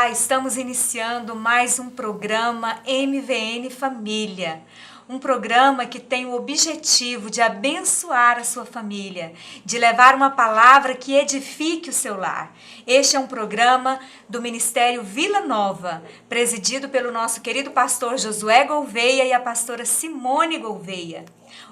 Olá, estamos iniciando mais um programa MVN Família. Um programa que tem o objetivo de abençoar a sua família, de levar uma palavra que edifique o seu lar. Este é um programa do Ministério Vila Nova, presidido pelo nosso querido pastor Josué Gouveia e a pastora Simone Gouveia.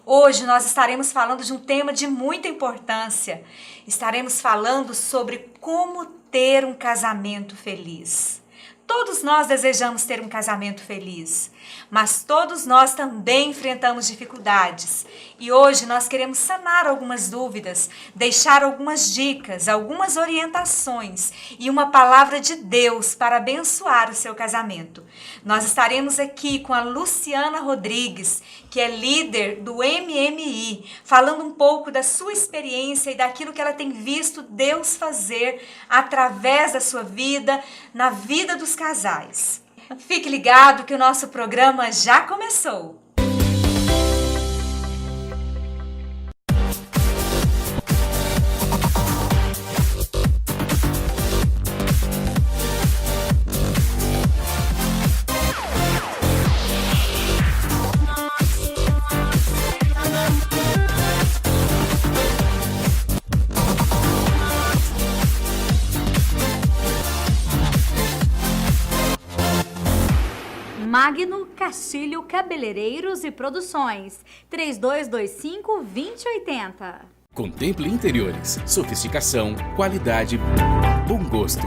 Hoje nós estaremos falando de um tema de muita importância. Estaremos falando sobre como ter um casamento feliz. Todos nós desejamos ter um casamento feliz, mas todos nós também enfrentamos dificuldades. E hoje nós queremos sanar algumas dúvidas, deixar algumas dicas, algumas orientações e uma palavra de Deus para abençoar o seu casamento. Nós estaremos aqui com a Luciana Rodrigues, que é líder do MMI, falando um pouco da sua experiência e daquilo que ela tem visto Deus fazer através da sua vida, na vida dos casais. Fique ligado que o nosso programa já começou. Magno Castilho Cabeleireiros e Produções, 3225-2080. Contemple interiores, sofisticação, qualidade, bom gosto.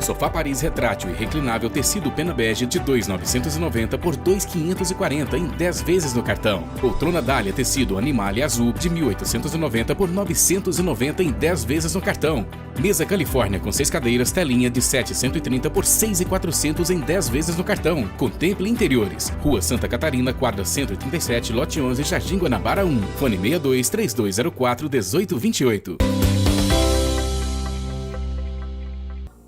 Sofá Paris retrátil e reclinável tecido pena bege de 2.990 por 2.540 em 10 vezes no cartão. Poltrona Dália tecido Animalia azul de 1.890 por 990 em 10 vezes no cartão. Mesa Califórnia com 6 cadeiras telinha de 730 por 6.400 em 10 vezes no cartão. Contemple interiores. Rua Santa Catarina, quadra 137, lote 11, Jardim Guanabara 1. Fone 62-3204-1828.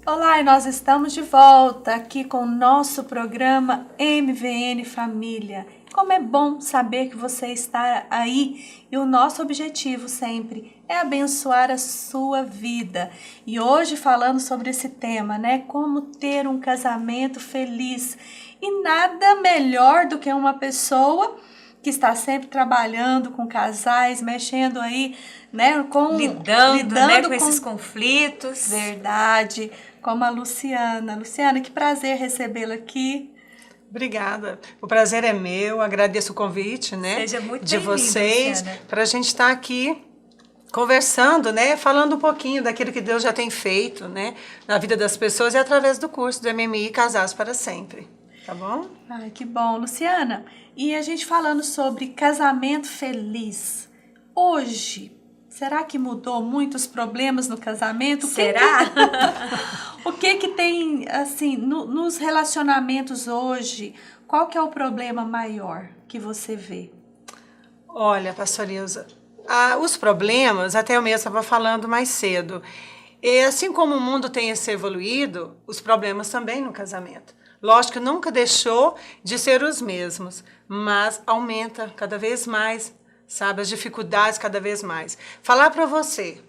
Olá, e nós estamos de volta aqui com o nosso programa MVN Família. Como é bom saber que você está aí e o nosso objetivo sempre é abençoar a sua vida. E hoje falando sobre esse tema, né? Como ter um casamento feliz. E nada melhor do que uma pessoa que está sempre trabalhando com casais, mexendo aí, né? Lidando com esses conflitos. Verdade. Como a Luciana. Luciana, que prazer recebê-la aqui. Obrigada. O prazer é meu, agradeço o convite, né? Seja muito de vocês, Luciana, para a gente estar aqui conversando, né? Falando um pouquinho daquilo que Deus já tem feito, né? Na vida das pessoas e através do curso do MMI Casados para Sempre. Tá bom? Ai, que bom, Luciana. E a gente falando sobre casamento feliz. Hoje, será que mudou muitos problemas no casamento? Será? O que tem, assim, nos relacionamentos hoje, qual que é o problema maior que você vê? Olha, pastor Ilza, os problemas, até eu mesma estava falando mais cedo, e assim como o mundo tem se evoluído, os problemas também no casamento. Lógico que nunca deixou de ser os mesmos, mas aumenta cada vez mais, sabe, as dificuldades cada vez mais. Falar para você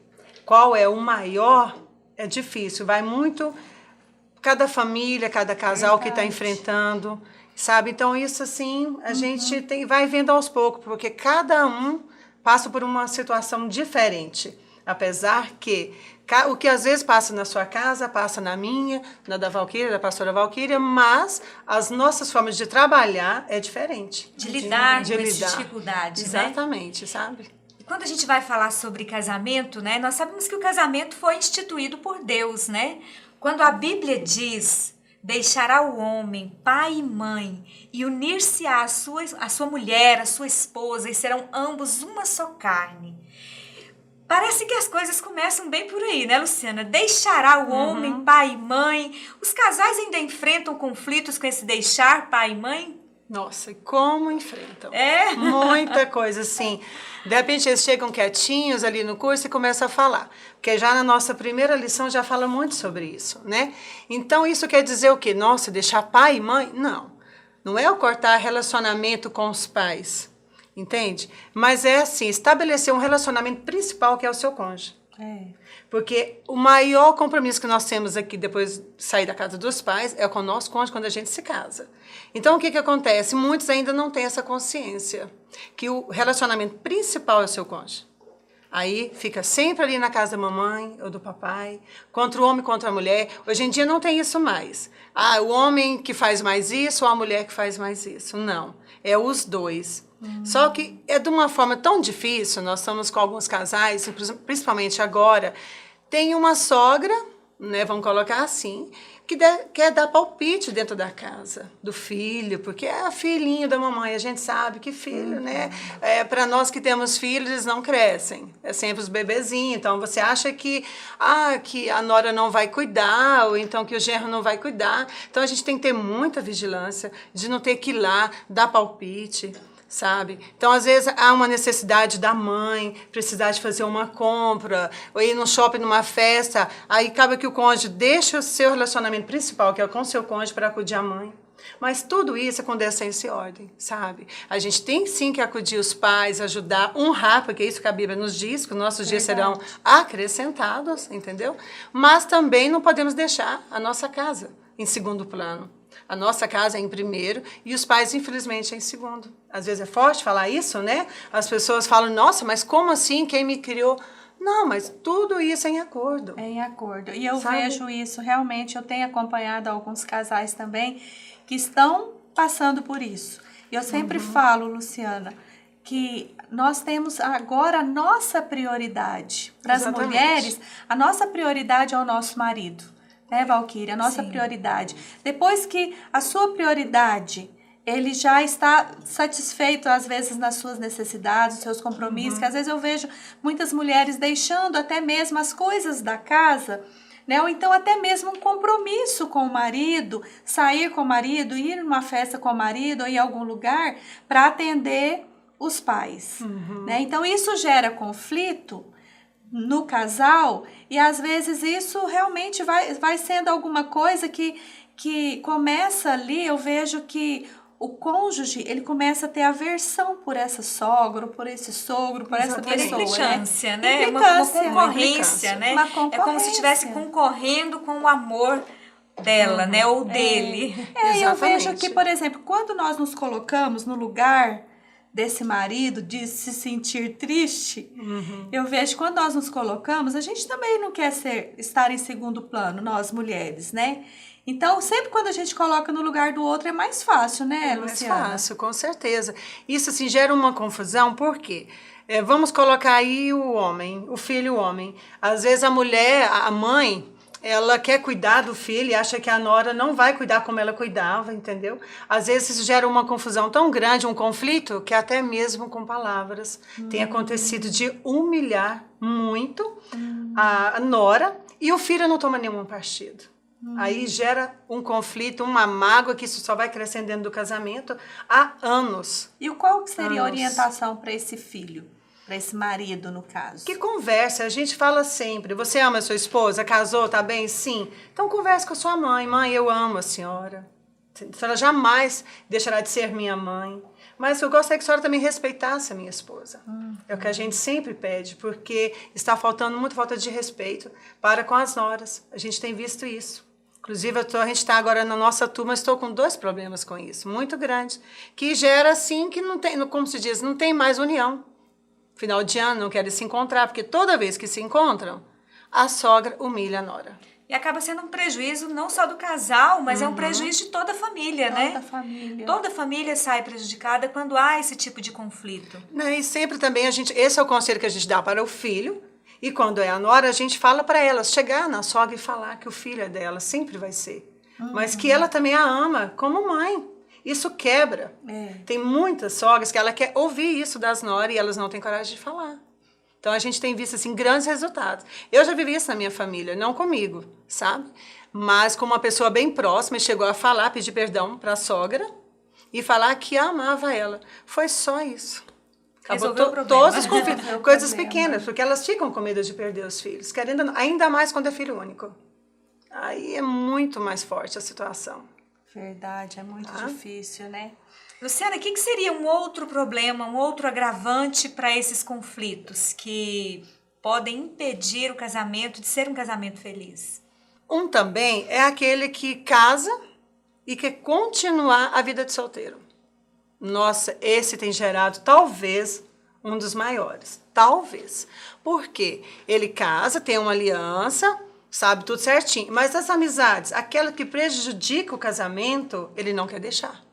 qual é o maior é difícil, vai muito cada família, cada casal que está enfrentando, sabe? Então isso assim a gente vai vendo aos poucos, porque cada um passa por uma situação diferente, apesar que o que às vezes passa na sua casa, passa na minha, na da Valquíria, da pastora Valquíria, mas as nossas formas de trabalhar é diferente. De lidar com essas dificuldades, exatamente, né? Sabe? Quando a gente vai falar sobre casamento, né, nós sabemos que o casamento foi instituído por Deus, né? Quando a Bíblia diz, deixará o homem, pai e mãe, e unir-se à sua mulher, à sua esposa, e serão ambos uma só carne. Parece que as coisas começam bem por aí, né, Luciana? Deixará o homem, pai e mãe. Os casais ainda enfrentam conflitos com esse deixar pai e mãe? Nossa, e como enfrentam? É? Muita coisa, assim. De repente eles chegam quietinhos ali no curso e começam a falar. Porque já na nossa primeira lição já fala muito sobre isso, né? Então isso quer dizer o quê? Nossa, deixar pai e mãe? Não. Não é o cortar relacionamento com os pais, entende? Mas é assim, estabelecer um relacionamento principal que é o seu cônjuge. Porque o maior compromisso que nós temos aqui, depois de sair da casa dos pais, é com o nosso cônjuge quando a gente se casa. Então, o que acontece? Muitos ainda não têm essa consciência, que o relacionamento principal é o seu cônjuge. Aí fica sempre ali na casa da mamãe ou do papai, contra o homem, contra a mulher. Hoje em dia não tem isso mais. Ah, o homem que faz mais isso ou a mulher que faz mais isso. Não, é os dois. Só que é de uma forma tão difícil, nós estamos com alguns casais, principalmente agora, tem uma sogra, né, vamos colocar assim, que quer dar palpite dentro da casa do filho, porque é filhinho da mamãe, a gente sabe que filho, né? Para nós que temos filhos, eles não crescem, é sempre os bebezinhos, então você acha que a nora não vai cuidar, ou então que o genro não vai cuidar, então a gente tem que ter muita vigilância de não ter que ir lá dar palpite, sabe? Então, às vezes, há uma necessidade da mãe, precisar de fazer uma compra, ou ir num shopping, numa festa, aí acaba que o cônjuge deixa o seu relacionamento principal, que é com o seu cônjuge, para acudir a mãe. Mas tudo isso é com decência e ordem, sabe? A gente tem sim que acudir os pais, ajudar, honrar, porque é isso que a Bíblia nos diz, que os nossos dias serão acrescentados, entendeu? Mas também não podemos deixar a nossa casa em segundo plano. A nossa casa é em primeiro e os pais, infelizmente, é em segundo. Às vezes é forte falar isso, né? As pessoas falam, nossa, mas como assim? Quem me criou? Não, mas tudo isso é em acordo. É em acordo. E eu Sabe? vejo isso, realmente, eu tenho acompanhado alguns casais também que estão passando por isso. E eu sempre falo, Luciana, que nós temos agora a nossa prioridade. Para as Exatamente. mulheres, a nossa prioridade é o nosso marido. Né, Valquíria? A nossa prioridade. Depois que a sua prioridade, ele já está satisfeito, às vezes, nas suas necessidades, nos seus compromissos, que às vezes eu vejo muitas mulheres deixando até mesmo as coisas da casa, né? Ou então até mesmo um compromisso com o marido, sair com o marido, ir numa festa com o marido ou em algum lugar para atender os pais. Né? Então, isso gera conflito no casal e às vezes isso realmente vai sendo alguma coisa que começa ali, eu vejo que o cônjuge, ele começa a ter aversão por essa sogra, por esse sogro, por essa pessoa, Implicância, né? Implicância. Uma concorrência, né? Uma É como se concorrência. estivesse concorrendo com o amor dela, né? Ou dele. Eu vejo Exatamente. que, por exemplo, quando nós nos colocamos no lugar desse marido, de se sentir triste, eu vejo que quando nós nos colocamos, a gente também não quer estar em segundo plano, nós mulheres, né? Então, sempre quando a gente coloca no lugar do outro, é mais fácil, né, Luciana? É mais fácil, com certeza. Isso, assim, gera uma confusão, por quê? Vamos colocar aí o homem, o filho homem. Às vezes a mulher, a mãe, ela quer cuidar do filho e acha que a nora não vai cuidar como ela cuidava, entendeu? Às vezes isso gera uma confusão tão grande, um conflito, que até mesmo com palavras tem acontecido de humilhar muito a nora e o filho não toma nenhum partido. Aí gera um conflito, uma mágoa que isso só vai crescendo dentro do casamento há anos. E qual que seria a Anos. orientação para esse filho? Para esse marido, no caso? Que conversa, a gente fala sempre, você ama a sua esposa, casou, tá bem? Sim. Então converse com a sua mãe, mãe, eu amo a senhora. A senhora jamais deixará de ser minha mãe. Mas eu gostaria que a senhora também respeitasse a minha esposa. É o que a gente sempre pede, porque está faltando muita falta de respeito para com as noras. A gente tem visto isso. Inclusive, a gente está agora na nossa turma, estou com 2 problemas com isso, muito grandes, que gera assim que não tem, como se diz, não tem mais união. Final de ano, não querem se encontrar, porque toda vez que se encontram, a sogra humilha a nora. E acaba sendo um prejuízo não só do casal, mas é um prejuízo de toda a família, né? Toda a família. Toda a família sai prejudicada quando há esse tipo de conflito. Né? E sempre também esse é o conselho que a gente dá para o filho, e quando é a nora, a gente fala para ela, chegar na sogra e falar que o filho é dela, sempre vai ser. Mas que ela também a ama como mãe. Isso quebra. Tem muitas sogras que ela quer ouvir isso das noras e elas não têm coragem de falar. Então, a gente tem visto, assim, grandes resultados. Eu já vivi isso na minha família, não comigo, sabe? Mas com uma pessoa bem próxima, e chegou a falar, pedir perdão para a sogra e falar que amava ela. Foi só isso. Acabou Resolveu o problema. todos os conflitos. Resolveu o Coisas problema. pequenas, porque elas ficam com medo de perder os filhos. Querendo, ainda mais quando é filho único. Aí é muito mais forte a situação. Verdade, é muito difícil, né? Luciana, o que seria um outro problema, um outro agravante para esses conflitos que podem impedir o casamento de ser um casamento feliz? Um também é aquele que casa e quer continuar a vida de solteiro. Nossa, esse tem gerado talvez um dos maiores. Talvez. Por quê? Ele casa, tem uma aliança, sabe tudo certinho. Mas as amizades, aquela que prejudica o casamento, ele não quer deixar.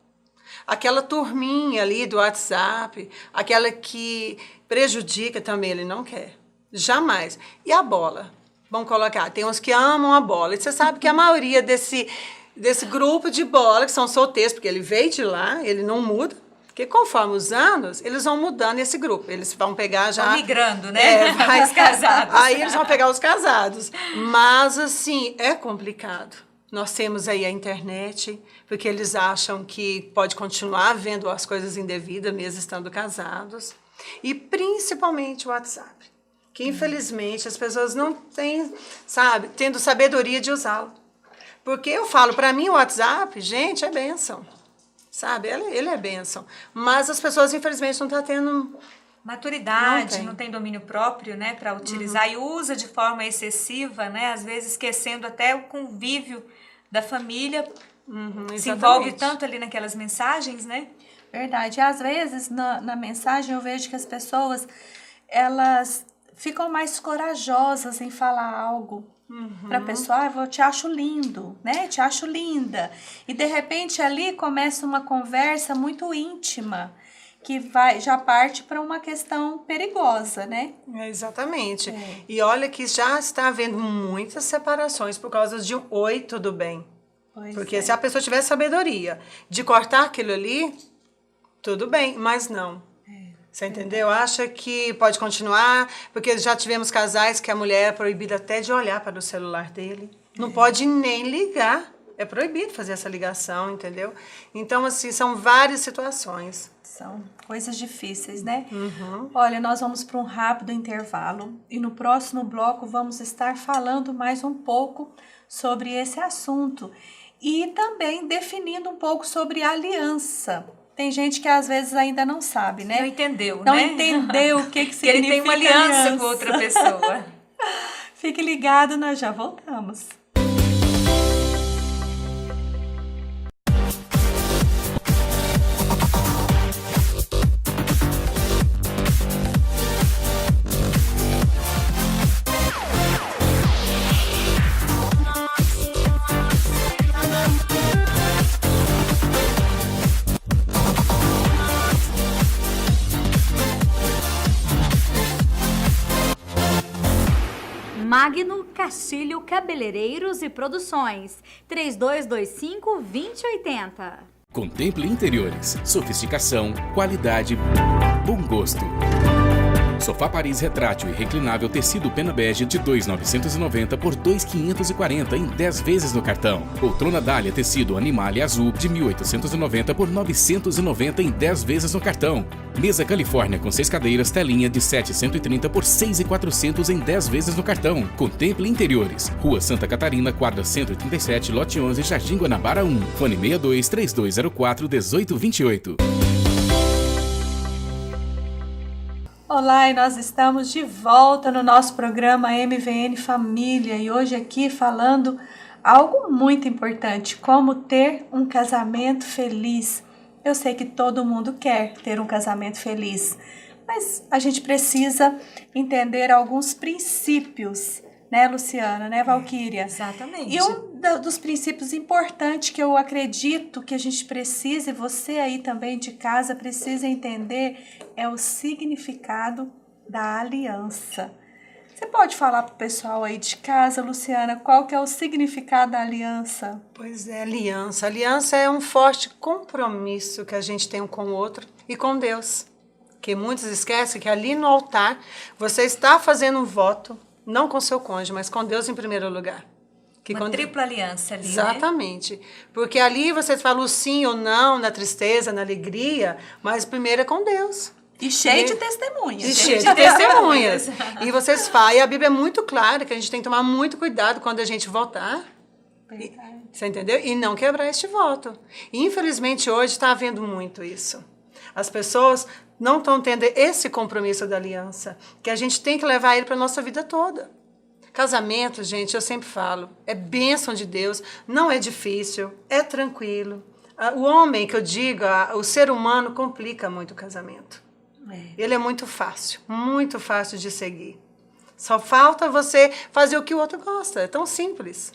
Aquela turminha ali do WhatsApp, aquela que prejudica também, ele não quer. Jamais. E a bola? Vamos colocar, tem uns que amam a bola. E você sabe que a maioria desse grupo de bola, que são solteiros, porque ele veio de lá, ele não muda. Porque conforme os anos, eles vão mudando esse grupo. Eles vão pegar já... Vão migrando, né? Os casados. Aí eles vão pegar os casados. Mas, assim, é complicado. Nós temos aí a internet, porque eles acham que pode continuar vendo as coisas indevidas, mesmo estando casados. E, principalmente, o WhatsApp. Que, infelizmente, as pessoas não têm, sabe, tendo sabedoria de usá-lo. Porque eu falo, para mim, o WhatsApp, gente, é bênção. Sabe, ele é bênção. Mas as pessoas, infelizmente, não estão tendo... Maturidade, não tem domínio próprio, né, para utilizar e usa de forma excessiva, né, às vezes esquecendo até o convívio da família, se envolve tanto ali naquelas mensagens, né? Verdade. E às vezes na mensagem eu vejo que as pessoas, elas ficam mais corajosas em falar algo para a pessoa, eu te acho lindo, né? Te acho linda. E de repente ali começa uma conversa muito íntima, que já parte para uma questão perigosa, né? Exatamente. E olha que já está havendo muitas separações por causa de um oi, tudo bem. Porque se a pessoa tiver sabedoria de cortar aquilo ali, tudo bem, mas não. Você entendeu? Acha que pode continuar, porque já tivemos casais que a mulher é proibida até de olhar para o celular dele. Não pode nem ligar. É proibido fazer essa ligação, entendeu? Então, assim, são várias situações. São coisas difíceis, né? Olha, nós vamos para um rápido intervalo e no próximo bloco vamos estar falando mais um pouco sobre esse assunto e também definindo um pouco sobre aliança. Tem gente que às vezes ainda não sabe, né? Não entendeu, não né? Não entendeu o que significa ele tem uma aliança com outra pessoa. Fique ligado, nós já voltamos. Magno Castilho Cabeleireiros e Produções, 3225-2080. Contemple interiores, sofisticação, qualidade, bom gosto. Sofá Paris retrátil e reclinável tecido pena bege de 2.990 por 2.540 em 10 vezes no cartão. Poltrona Dália tecido Animale azul de 1.890 por 990 em 10 vezes no cartão. Mesa Califórnia com 6 cadeiras telinha de 730 por 6.400 em 10 vezes no cartão. Contemple interiores. Rua Santa Catarina, quadra 137, lote 11, Jardim Guanabara 1. Fone 62-3204-1828. Olá, e nós estamos de volta no nosso programa MVN Família e hoje aqui falando algo muito importante, como ter um casamento feliz. Eu sei que todo mundo quer ter um casamento feliz, mas a gente precisa entender alguns princípios, né, Luciana, né, Valquíria? Exatamente. E um dos princípios importantes que eu acredito que a gente precisa, e você aí também de casa precisa entender, é o significado da aliança. Você pode falar para o pessoal aí de casa, Luciana, qual que é o significado da aliança? Pois é, aliança. Aliança é um forte compromisso que a gente tem um com o outro e com Deus. Que muitos esquecem que ali no altar você está fazendo um voto, não com seu cônjuge, mas com Deus em primeiro lugar. Uma tripla aliança ali, exatamente. Né? Porque ali você fala o sim ou não, na tristeza, na alegria, mas primeiro é com Deus. E cheio de testemunhas. E cheio de testemunhas. E vocês falam, e a Bíblia é muito clara que a gente tem que tomar muito cuidado quando a gente votar. Você entendeu? E não quebrar este voto. E, infelizmente, hoje está havendo muito isso. As pessoas não estão tendo esse compromisso da aliança, que a gente tem que levar ele para a nossa vida toda. Casamento, gente, eu sempre falo, é bênção de Deus, não é difícil, é tranquilo. O homem, que eu digo, o ser humano complica muito o casamento. Ele é muito fácil de seguir. Só falta você fazer o que o outro gosta, é tão simples.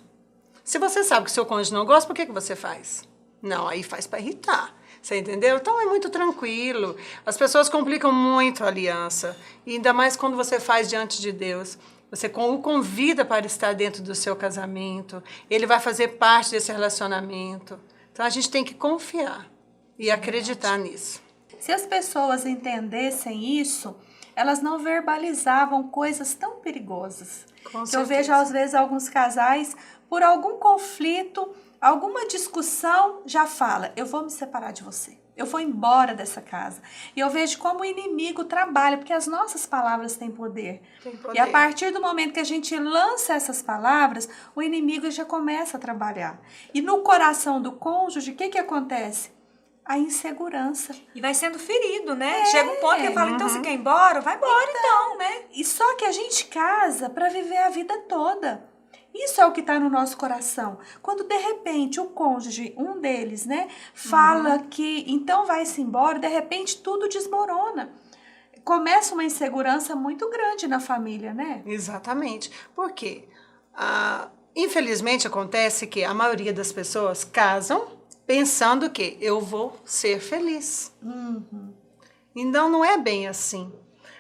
Se você sabe que o seu cônjuge não gosta, por que você faz? Não, aí faz para irritar. Você entendeu? Então é muito tranquilo. As pessoas complicam muito a aliança. E ainda mais quando você faz diante de Deus. Você o convida para estar dentro do seu casamento. Ele vai fazer parte desse relacionamento. Então a gente tem que confiar e acreditar nisso. Se as pessoas entendessem isso, elas não verbalizavam coisas tão perigosas. Com que eu certeza. vejo, às vezes, alguns casais, por algum conflito, alguma discussão, já fala, eu vou me separar de você, eu vou embora dessa casa. E eu vejo como o inimigo trabalha, porque as nossas palavras têm poder. Tem poder. E a partir do momento que a gente lança essas palavras, o inimigo já começa a trabalhar. E no coração do cônjuge, o que acontece? A insegurança. E vai sendo ferido, né? Chega um ponto que eu falo, então você quer ir embora? Vai embora então, né? E só que a gente casa para viver a vida toda. Isso é o que está no nosso coração. Quando, de repente, o cônjuge, um deles, né, fala que então vai-se embora, de repente tudo desmorona. Começa uma insegurança muito grande na família, né? Exatamente. Por quê? Infelizmente, acontece que a maioria das pessoas casam pensando que eu vou ser feliz. Então, não é bem assim.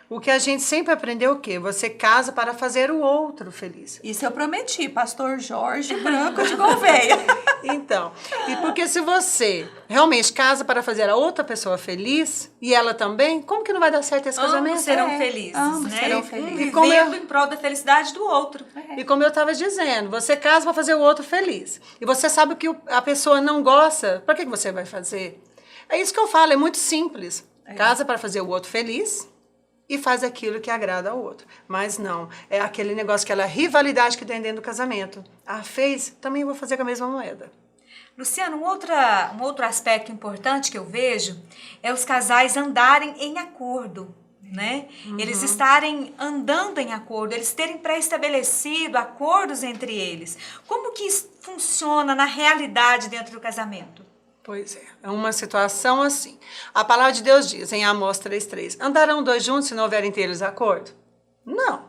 O que a gente sempre aprendeu é o quê? Você casa para fazer o outro feliz. Isso eu prometi, pastor Jorge Branco de Gouveia. Então, e porque se você realmente casa para fazer a outra pessoa feliz, e ela também, como que não vai dar certo esse casamento? Ambos serão felizes, ambos né? serão felizes. Um E como vivendo em prol da felicidade do outro. E como eu estava dizendo, você casa para fazer o outro feliz. E você sabe o que a pessoa não gosta, para que você vai fazer? É isso que eu falo, é muito simples. Casa para fazer o outro feliz e faz aquilo que agrada ao outro. Mas não, é aquele negócio, aquela rivalidade que tem dentro do casamento. Fez, também vou fazer com a mesma moeda. Luciano, um outro aspecto importante que eu vejo é os casais andarem em acordo, né? Eles estarem andando em acordo, eles terem pré-estabelecido acordos entre eles. Como que isso funciona na realidade dentro do casamento? Pois é uma situação assim. A palavra de Deus diz em Amós 3:3, andarão dois juntos se não houver entre eles acordo? Não.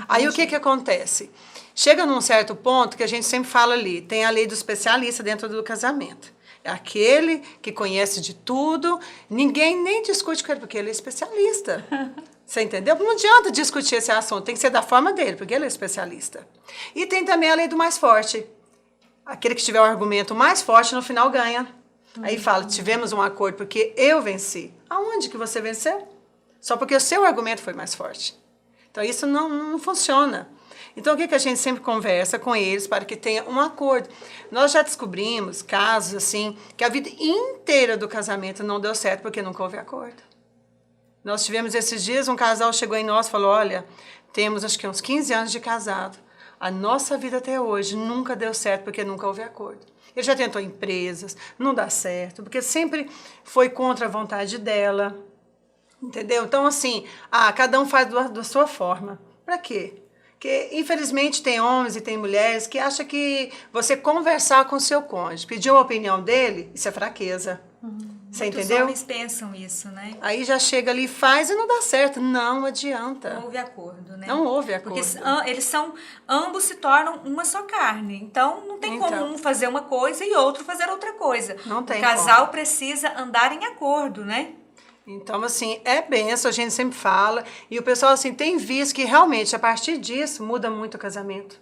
Aí o que acontece? Chega num certo ponto que a gente sempre fala ali, tem a lei do especialista dentro do casamento. É aquele que conhece de tudo, ninguém nem discute com ele, porque ele é especialista. Você entendeu? Não adianta discutir esse assunto, tem que ser da forma dele, porque ele é especialista. E tem também a lei do mais forte. Aquele que tiver o argumento mais forte, no final ganha. Aí fala, tivemos um acordo porque eu venci. Aonde que você venceu? Só porque o seu argumento foi mais forte. Então, isso não funciona. Então, o que a gente sempre conversa com eles para que tenha um acordo? Nós já descobrimos casos, assim, que a vida inteira do casamento não deu certo porque nunca houve acordo. Nós tivemos esses dias, um casal chegou em nós e falou, olha, temos acho que uns 15 anos de casado. A nossa vida até hoje nunca deu certo porque nunca houve acordo. Ele já tentou empresas, não dá certo, porque sempre foi contra a vontade dela, entendeu? Então, assim, cada um faz da sua forma. Para quê? Porque, infelizmente, tem homens e tem mulheres que acham que você conversar com o seu cônjuge, pedir uma opinião dele, isso é fraqueza. Você entendeu? Os homens pensam isso, né? Aí já chega ali, faz e não dá certo. Não adianta. Não houve acordo, né? Não houve acordo. Porque ambos se tornam uma só carne. Então, não tem como um fazer uma coisa e outro fazer outra coisa. Não tem O casal precisa andar em acordo, né? Então, assim, é benção, a gente sempre fala. E o pessoal, assim, tem visto que realmente, a partir disso, muda muito o casamento.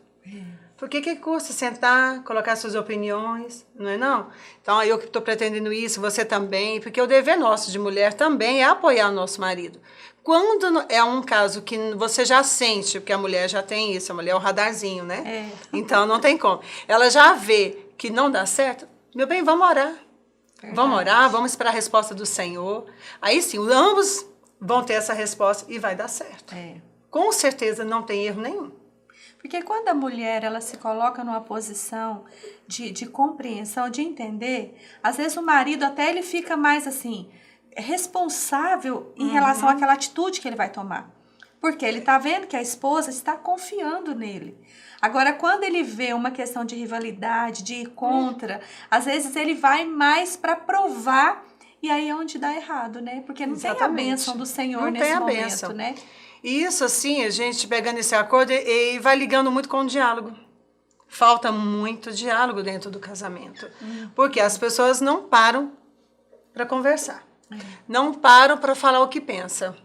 Porque que custa sentar, colocar suas opiniões, não é não? Então, eu que estou pretendendo isso, você também, porque o dever nosso de mulher também é apoiar o nosso marido. Quando é um caso que você já sente, porque a mulher já tem isso, a mulher é o radarzinho, né? Então, não tem como. Ela já vê que não dá certo, meu bem, vamos orar. Verdade. Vamos orar, vamos esperar a resposta do Senhor. Aí sim, ambos vão ter essa resposta e vai dar certo. Com certeza não tem erro nenhum. Porque quando a mulher ela se coloca numa posição de compreensão, de entender, às vezes o marido até ele fica mais assim, responsável em relação àquela atitude que ele vai tomar. Porque ele está vendo que a esposa está confiando nele. Agora, quando ele vê uma questão de rivalidade, de ir contra, às vezes ele vai mais para provar, e aí é onde dá errado, né? Porque não tem a bênção do Senhor não nesse momento, né? E isso, assim, a gente pegando esse acordo e vai ligando muito com o diálogo. Falta muito diálogo dentro do casamento. Porque as pessoas não param para conversar. Não param para falar o que pensa.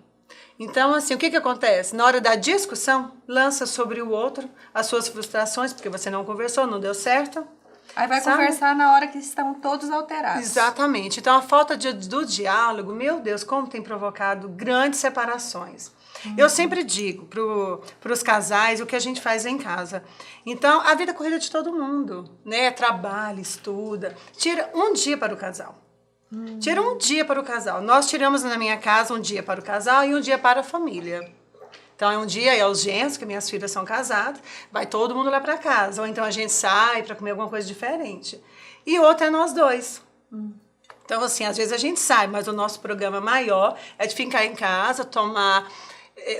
Então, assim, o que acontece? Na hora da discussão, lança sobre o outro as suas frustrações, porque você não conversou, não deu certo. Aí vai conversar na hora que estão todos alterados. Exatamente. Então, a falta do diálogo, meu Deus, como tem provocado grandes separações. Eu sempre digo para os casais o que a gente faz em casa. Então, a vida é corrida de todo mundo, né? Trabalha, estuda. Tira um dia para o casal. Tira um dia para o casal. Nós tiramos na minha casa um dia para o casal e um dia para a família. Então, é um dia, é os genros, que minhas filhas são casadas, vai todo mundo lá para casa. Ou então a gente sai para comer alguma coisa diferente. E outro é nós dois. Então, assim, às vezes a gente sai, mas o nosso programa maior é de ficar em casa, tomar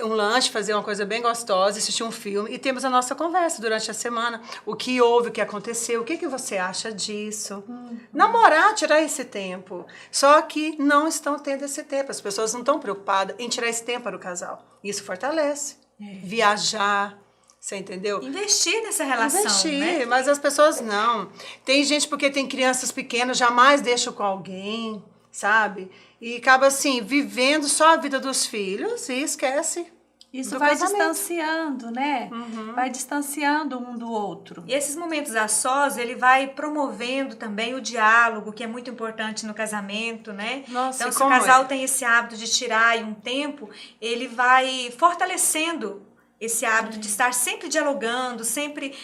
um lanche, fazer uma coisa bem gostosa, assistir um filme e temos a nossa conversa durante a semana. O que houve, o que aconteceu, o que você acha disso? Namorar, tirar esse tempo. Só que não estão tendo esse tempo. As pessoas não estão preocupadas em tirar esse tempo para o casal. Isso fortalece. Viajar, você entendeu? Investir nessa relação, Investir, né? mas as pessoas não. Tem gente porque tem crianças pequenas, jamais deixa com alguém, sabe? E acaba assim, vivendo só a vida dos filhos e esquece. Isso vai distanciando, né? Vai distanciando um do outro. E esses momentos a sós, ele vai promovendo também o diálogo, que é muito importante no casamento, né? Nossa, então, se o casal tem esse hábito de tirar aí um tempo, ele vai fortalecendo esse hábito de estar sempre dialogando, sempre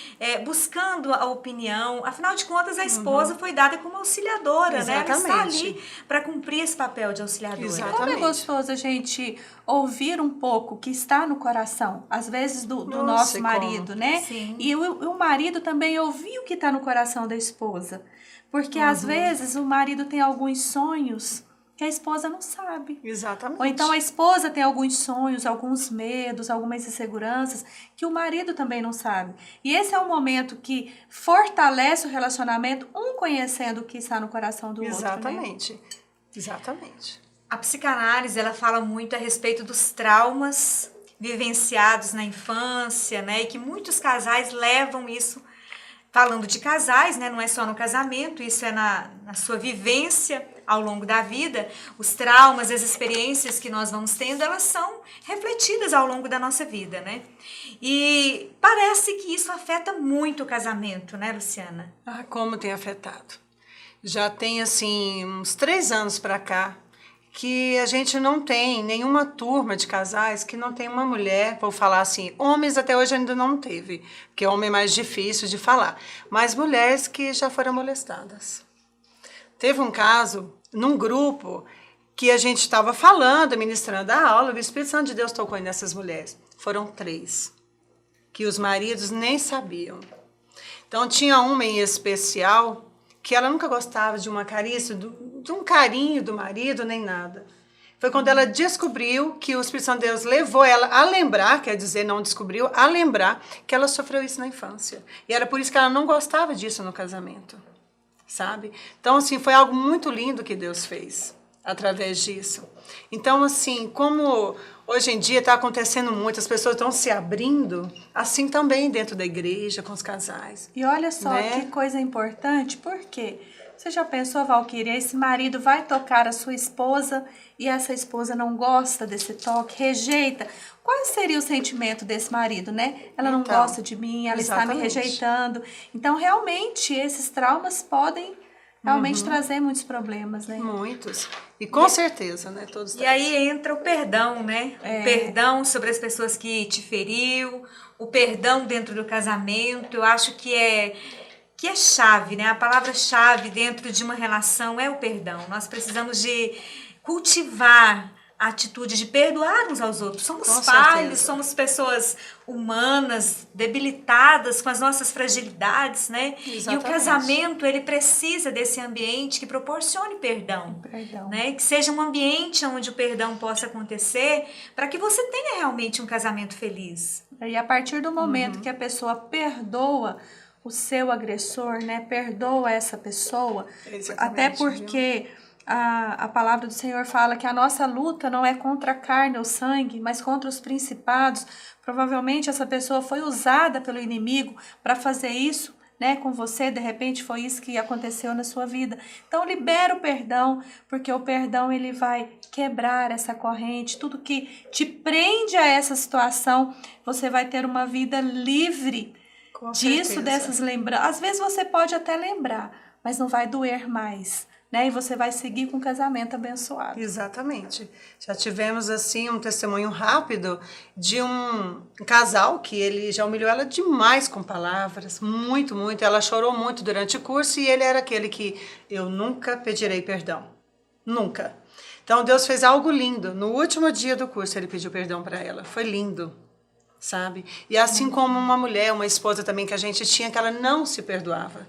buscando a opinião. Afinal de contas, a esposa foi dada como auxiliadora, né? Ela está ali para cumprir esse papel de auxiliadora. Exatamente. Como é gostoso a gente ouvir um pouco o que está no coração, às vezes do nosso marido, né? Sim. E o marido também ouvir o que está no coração da esposa. Porque às vezes o marido tem alguns sonhos que a esposa não sabe. Exatamente. Ou então a esposa tem alguns sonhos, alguns medos, algumas inseguranças que o marido também não sabe. E esse é um momento que fortalece o relacionamento, um conhecendo o que está no coração do outro. Exatamente. Exatamente. A psicanálise, ela fala muito a respeito dos traumas vivenciados na infância, né? E que muitos casais levam isso, falando de casais, né? Não é só no casamento, isso é na sua vivência ao longo da vida. Os traumas, as experiências que nós vamos tendo, elas são refletidas ao longo da nossa vida, né? E parece que isso afeta muito o casamento, né, Luciana? Ah, como tem afetado. Já tem, assim, uns 3 anos para cá, que a gente não tem nenhuma turma de casais que não tem uma mulher, vou falar assim, homens até hoje ainda não teve, porque homem é mais difícil de falar, mas mulheres que já foram molestadas. Teve um caso num grupo que a gente estava falando, ministrando a aula, o Espírito Santo de Deus tocou nessas mulheres. Foram 3, que os maridos nem sabiam. Então tinha uma em especial que ela nunca gostava de uma carícia, de um carinho do marido, nem nada. Foi quando ela descobriu que o Espírito Santo de Deus levou ela a lembrar, quer dizer, não descobriu, a lembrar que ela sofreu isso na infância. E era por isso que ela não gostava disso no casamento, sabe? Então, assim, foi algo muito lindo que Deus fez através disso. Então, assim, como hoje em dia está acontecendo muito, as pessoas estão se abrindo, assim também dentro da igreja, com os casais. E olha só, né? Que coisa importante, porque você já pensou, Valquíria, esse marido vai tocar a sua esposa e essa esposa não gosta desse toque, rejeita. Qual seria o sentimento desse marido, né? Ela não gosta de mim, ela está me rejeitando. Então, realmente, esses traumas podem realmente trazer muitos problemas, né? Muitos. E com certeza, né? Todos. E aí entra o perdão, né? O perdão sobre as pessoas que te feriu, o perdão dentro do casamento. Eu acho que é chave, né? A palavra-chave dentro de uma relação é o perdão. Nós precisamos de cultivar a atitude de perdoar uns aos outros. Somos Com falhos, certeza. somos pessoas humanas, debilitadas, com as nossas fragilidades, né? E o Exatamente. casamento, ele precisa desse ambiente que proporcione perdão. Perdão. Né? Que seja um ambiente onde o perdão possa acontecer para que você tenha realmente um casamento feliz. E a partir do momento que a pessoa perdoa o seu agressor, né? Perdoa essa pessoa, Exatamente, até porque a palavra do Senhor fala que a nossa luta não é contra a carne ou sangue, mas contra os principados. Provavelmente essa pessoa foi usada pelo inimigo para fazer isso, né, com você, de repente foi isso que aconteceu na sua vida. Então libera o perdão, porque o perdão ele vai quebrar essa corrente, tudo que te prende a essa situação, você vai ter uma vida livre Com disso, certeza. dessas lembranças. Às vezes você pode até lembrar, mas não vai doer mais, né? E você vai seguir com um casamento abençoado. Exatamente. Já tivemos assim um testemunho rápido de um casal que ele já humilhou ela demais com palavras, muito, muito. Ela chorou muito durante o curso e ele era aquele que eu nunca pedirei perdão. Nunca. Então Deus fez algo lindo. No último dia do curso ele pediu perdão para ela. Foi lindo, sabe? E assim como uma mulher, uma esposa também que a gente tinha, que ela não se perdoava.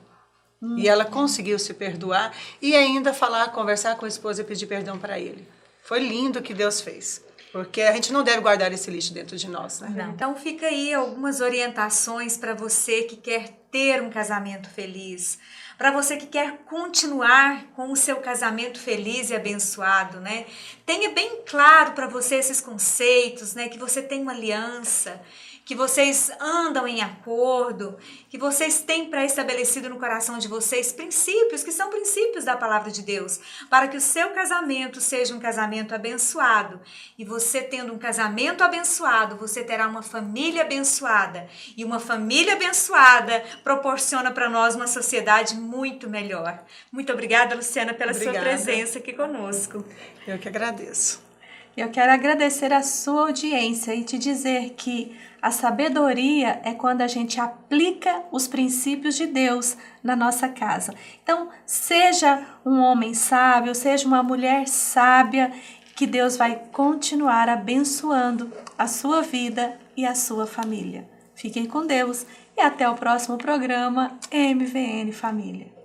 E ela conseguiu se perdoar e ainda falar, conversar com a esposa e pedir perdão para ele. Foi lindo o que Deus fez. Porque a gente não deve guardar esse lixo dentro de nós, né? Não. Então fica aí algumas orientações para você que quer ter um casamento feliz, para você que quer continuar com o seu casamento feliz e abençoado, né? Tenha bem claro para você esses conceitos, né? Que você tem uma aliança, que vocês andam em acordo, que vocês têm pré-estabelecido no coração de vocês princípios, que são princípios da palavra de Deus, para que o seu casamento seja um casamento abençoado. E você tendo um casamento abençoado, você terá uma família abençoada. E uma família abençoada proporciona para nós uma sociedade muito melhor. Muito obrigada, Luciana, pela sua Obrigada. presença aqui conosco. Eu que agradeço. Eu quero agradecer a sua audiência e te dizer que a sabedoria é quando a gente aplica os princípios de Deus na nossa casa. Então, seja um homem sábio, seja uma mulher sábia, que Deus vai continuar abençoando a sua vida e a sua família. Fiquem com Deus e até o próximo programa MVN Família.